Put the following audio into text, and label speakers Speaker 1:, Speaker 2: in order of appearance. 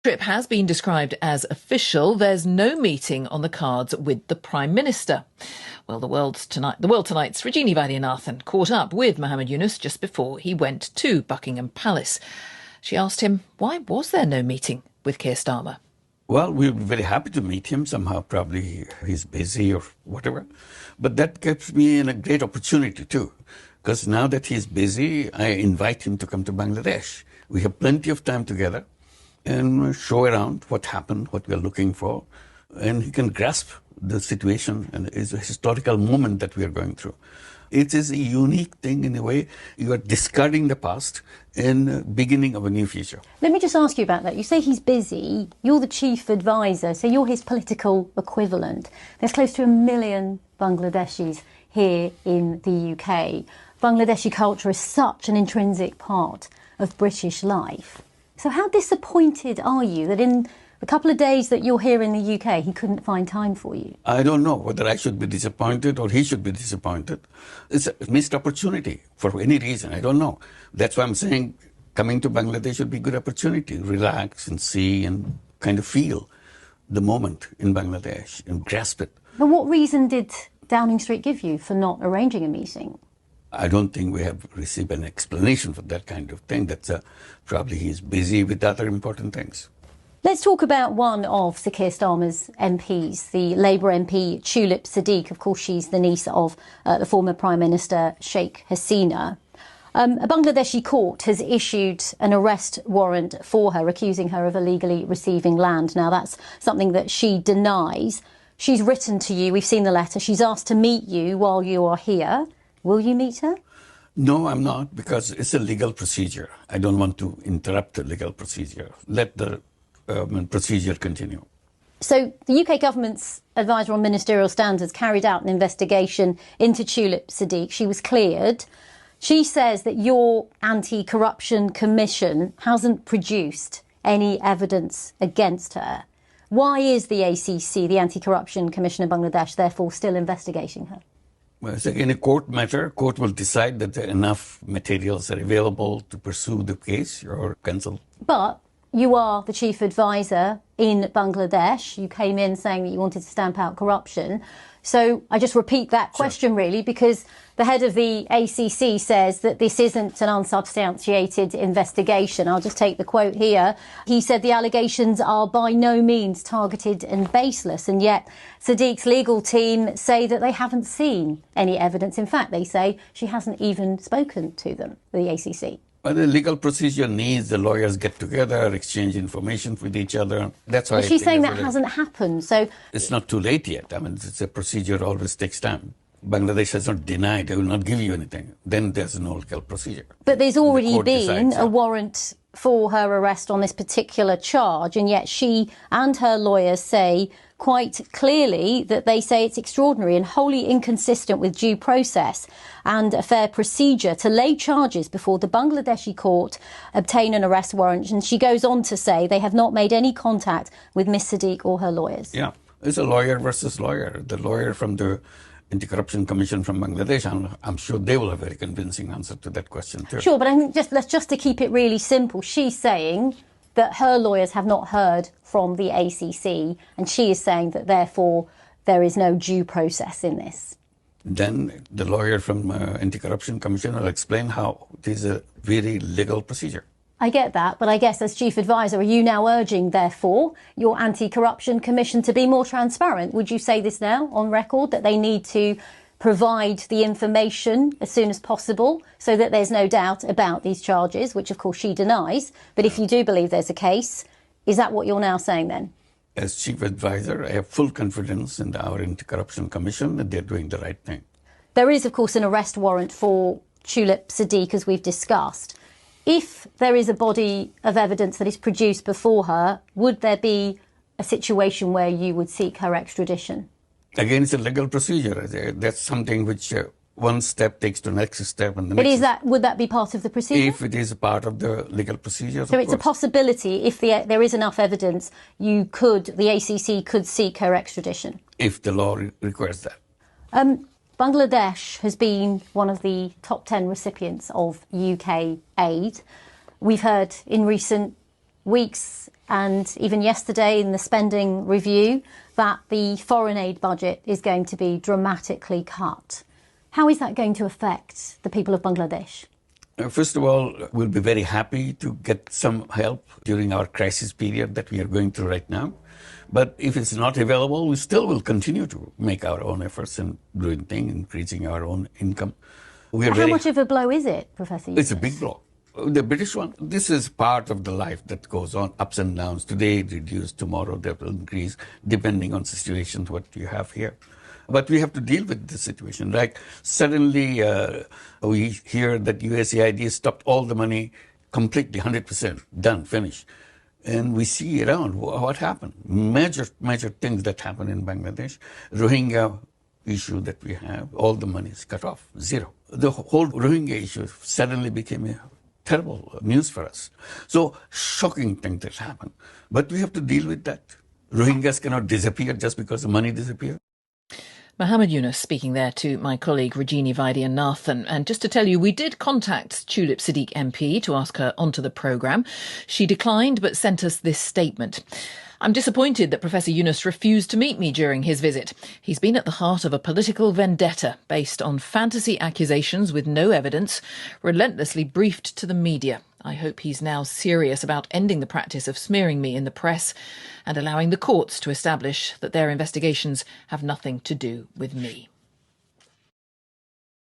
Speaker 1: Trip has been described as official. There's no meeting on the cards with the Prime Minister. Well, the World Tonight's Rajini Vaidyanathan caught up with Muhammad Yunus just before he went to Buckingham Palace. She asked him, why was there no meeting with Keir Starmer?
Speaker 2: Well, we were very happy to meet him. Somehow probably he's busy or whatever. But that gives me a great opportunity too. Because now that he's busy, I invite him to come to Bangladesh. We have plenty of time together and show around what happened, what we're looking for. And he can grasp the situation, and it's a historical moment that we are going through. It is a unique thing in a way. You are discarding the past and beginning of a new future.
Speaker 3: Let me just ask you about that. You say he's busy. You're the chief advisor, so you're his political equivalent. There's close to 1 million Bangladeshis here in the UK. Bangladeshi culture is such an intrinsic part of British life. So how disappointed are you that in the couple of days that you're here in the UK, he couldn't find time for you?
Speaker 2: I don't know whether I should be disappointed or he should be disappointed. It's a missed opportunity for any reason. I don't know. That's why I'm saying coming to Bangladesh would be a good opportunity. Relax and see and kind of feel the moment in Bangladesh and grasp it.
Speaker 3: But what reason did Downing Street give you for not arranging a meeting?
Speaker 2: I don't think we have received an explanation for that kind of thing. That's probably he's busy with other important things.
Speaker 3: Let's talk about one of Sir Keir Starmer's MPs, the Labour MP Tulip Siddique. Of course, she's the niece of the former Prime Minister Sheikh Hasina. A Bangladeshi court has issued an arrest warrant for her, accusing her of illegally receiving land. Now, that's something that she denies. She's written to you. We've seen the letter. She's asked to meet you while you are here. Will you meet her?
Speaker 2: No, I'm not, because it's a legal procedure. I don't want to interrupt the legal procedure. Let the procedure continue.
Speaker 3: So the UK government's advisor on ministerial standards carried out an investigation into Tulip Siddique. She was cleared. She says that your anti-corruption commission hasn't produced any evidence against her. Why is the ACC, the Anti-Corruption Commission in Bangladesh, therefore still investigating her?
Speaker 2: Well, it's again a court matter. Court will decide that enough materials are available to pursue the case or cancel.
Speaker 3: But you are the chief advisor in Bangladesh. You came in saying that you wanted to stamp out corruption. So I just repeat that question, really, because the head of the ACC says that this isn't an unsubstantiated investigation. I'll just take the quote here. He said the allegations are by no means targeted and baseless, and yet Siddique's legal team say that they haven't seen any evidence. In fact, they say she hasn't even spoken to them, the ACC.
Speaker 2: But the legal procedure needs the lawyers get together, exchange information with each other. That's why.
Speaker 3: Well, she's saying that hasn't happened. So
Speaker 2: it's not too late yet. I mean, it's a procedure always takes time. Bangladesh has not denied they will not give you anything. Then there's no legal procedure.
Speaker 3: But there's already been a warrant for her arrest on this particular charge, and yet she and her lawyers say quite clearly that they say it's extraordinary and wholly inconsistent with due process and a fair procedure to lay charges before the Bangladeshi court, obtain an arrest warrant. And she goes on to say they have not made any contact with Miss Siddique or her lawyers.
Speaker 2: Yeah, it's a lawyer versus lawyer. The lawyer from the Anti-Corruption Commission from Bangladesh, I'm sure they will have a very convincing answer to that question too.
Speaker 3: Sure, but I think just to keep it really simple, she's saying that her lawyers have not heard from the ACC, and she is saying that therefore there is no due process in this.
Speaker 2: Then the lawyer from Anti-Corruption Commission will explain how it is a very legal procedure.
Speaker 3: I get that, but I guess as chief advisor, are you now urging, therefore, your Anti-Corruption Commission to be more transparent? Would you say this now on record, that they need to provide the information as soon as possible so that there's no doubt about these charges, which of course she denies? But if you do believe there's a case, is that what you're now saying then?
Speaker 2: As chief advisor, I have full confidence in our Anti-Corruption Commission that they're doing the right thing.
Speaker 3: There is, of course, an arrest warrant for Tulip Siddique, as we've discussed. If there is a body of evidence that is produced before her, would there be a situation where you would seek her extradition?
Speaker 2: Again, it's a legal procedure. That's something which one step takes to the next step. And the
Speaker 3: but
Speaker 2: next
Speaker 3: would that be part of the procedure?
Speaker 2: If it is a part of the legal procedure,
Speaker 3: so it's a possibility, if there is enough evidence, the ACC could seek her extradition?
Speaker 2: If the law requires that.
Speaker 3: Bangladesh has been one of the top 10 recipients of UK aid. We've heard in recent weeks and even yesterday in the spending review that the foreign aid budget is going to be dramatically cut. How is that going to affect the people of Bangladesh?
Speaker 2: First of all, we'll be very happy to get some help during our crisis period that we are going through right now. But if it's not available, we still will continue to make our own efforts and doing things, increasing our own income.
Speaker 3: How much of a blow is it, Professor Yunus?
Speaker 2: It's a big blow. The British one, this is part of the life that goes on, ups and downs. Today it reduced, tomorrow they will increase, depending on situations what you have here. But we have to deal with the situation. Like suddenly we hear that USAID stopped all the money completely, 100%, done, finished. And we see around what happened. Major things that happen in Bangladesh. Rohingya issue that we have, all the money is cut off, zero. The whole Rohingya issue suddenly became a terrible news for us. So shocking thing that happened. But we have to deal with that. Rohingyas cannot disappear just because the money disappears.
Speaker 1: Muhammad Yunus speaking there to my colleague Rajini Vaidyanathan. And just to tell you, we did contact Tulip Siddique MP to ask her onto the programme. She declined but sent us this statement. I'm disappointed that Professor Yunus refused to meet me during his visit. He's been at the heart of a political vendetta based on fantasy accusations with no evidence, relentlessly briefed to the media. I hope he's now serious about ending the practice of smearing me in the press and allowing the courts to establish that their investigations have nothing to do with me.